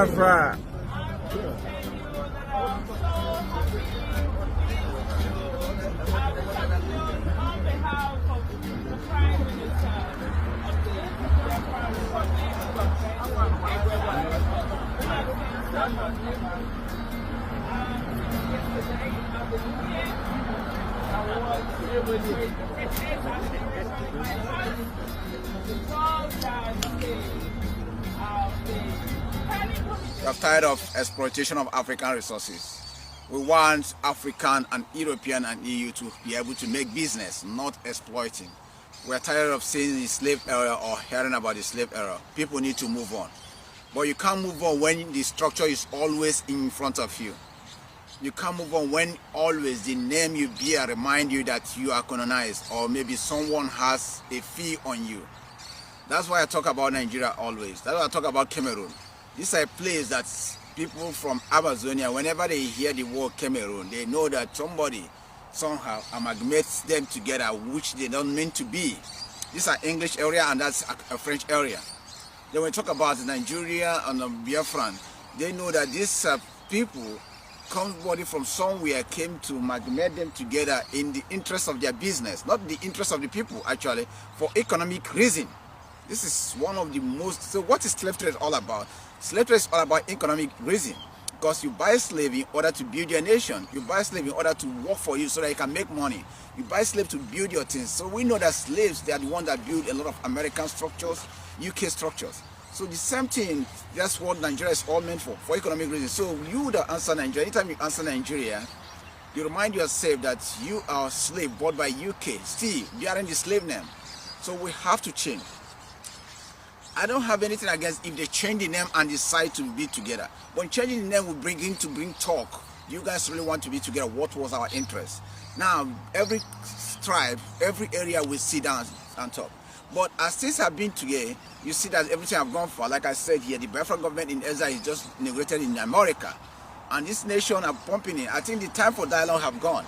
Biafra. We are tired of exploitation of African resources. We want African and European and EU to be able to make business, not exploiting. We are tired of seeing the slave era or hearing about the slave era. People need to move on. But you can't move on when the structure is always in front of you. You can't move on when always the name you bear remind you that you are colonized, or maybe someone has a fee on you. That's why I talk about Nigeria always. That's why I talk about Cameroon. This is a place that people from Amazonia, whenever they hear the word Cameroon, they know that somebody somehow amalgamates them together, which they don't mean to be. This is an English area and that's a French area. Then when we talk about Nigeria and Biafran, they know that these people, somebody from somewhere came to amalgamate them together in the interest of their business, not the interest of the people actually, for economic reason. This is one of the most, so what is slave trade all about? Slave trade is all about economic reason, because you buy slave in order to build your nation. You buy slave in order to work for you so that you can make money. You buy slave to build your things. So we know that slaves, they are the ones that build a lot of American structures, UK structures. So the same thing, that's what Nigeria is all meant for economic reasons. So you that answer Nigeria, anytime you answer Nigeria, you remind yourself that you are a slave bought by UK, still bearing the slave name. So we have to change. I don't have anything against if they change the name and decide to be together. When changing the name will bring talk. You guys really want to be together. What was our interest? Now, every tribe, every area will sit down and talk. But as things have been today, you see that everything have gone for. Like I said here, the Biafra government in Ezra is just inaugurated in America. And this nation are pumping in. I think the time for dialogue have gone.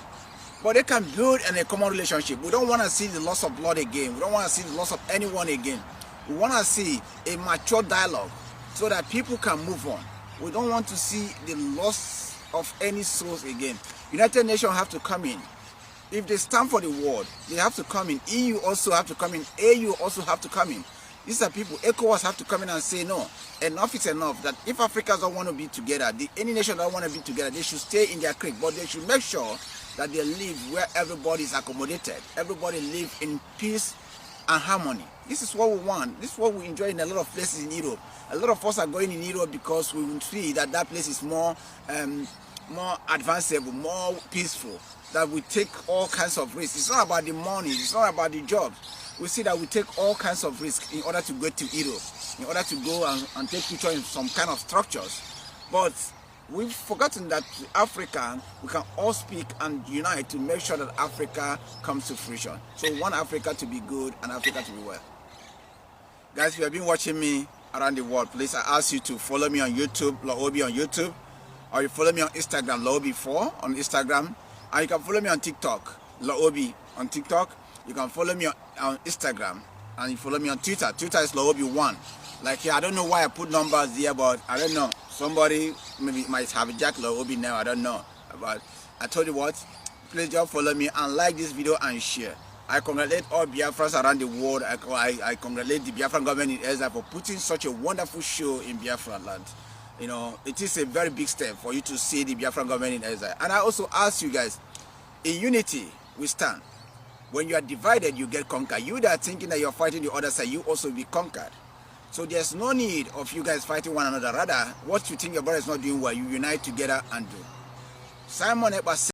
But they can build a common relationship. We don't want to see the loss of blood again. We don't want to see the loss of anyone again. We want to see a mature dialogue so that people can move on. We don't want to see the loss of any souls again. United Nations have to come in. If they stand for the world, they have to come in. EU also have to come in. AU also have to come in. These are people. ECOWAS have to come in and say, no, enough is enough. That if Africans don't want to be together, any nation don't want to be together, they should stay in their creek. But they should make sure that they live where everybody is accommodated. Everybody live in peace and harmony. This is what we want. This is what we enjoy in a lot of places in Europe. A lot of us are going in Europe because we will see that that place is more advanceable, more peaceful, that we take all kinds of risks. It's not about the money, it's not about the jobs. We see that we take all kinds of risks in order to go to Europe, in order to go and take pictures in some kind of structures. But we've forgotten that Africa, we can all speak and unite to make sure that Africa comes to fruition. So we want Africa to be good and Africa to be well. Guys, if you have been watching me around the world, please, I ask you to follow me on YouTube, Laobi on YouTube, or you follow me on Instagram, Laobi4 on Instagram, and you can follow me on TikTok, Laobi on TikTok. You can follow me on Instagram, and you follow me on Twitter. Twitter is Laobi1. Like, yeah, I don't know why I put numbers there, but I don't know. Somebody maybe might have Jack Laobi now, I don't know. But I told you what, please just follow me and like this video and share. I congratulate all Biafrans around the world. I congratulate the Biafran government in Ezra for putting such a wonderful show in Biafra land. You know, it is a very big step for you to see the Biafran government in Ezra. And I also ask you guys, in unity we stand. When you are divided, you get conquered. You that are thinking that you're fighting the other side, you also be conquered. So there's no need of you guys fighting one another. Rather, what you think your brother is not doing well, you unite together and do. Simon Ekpa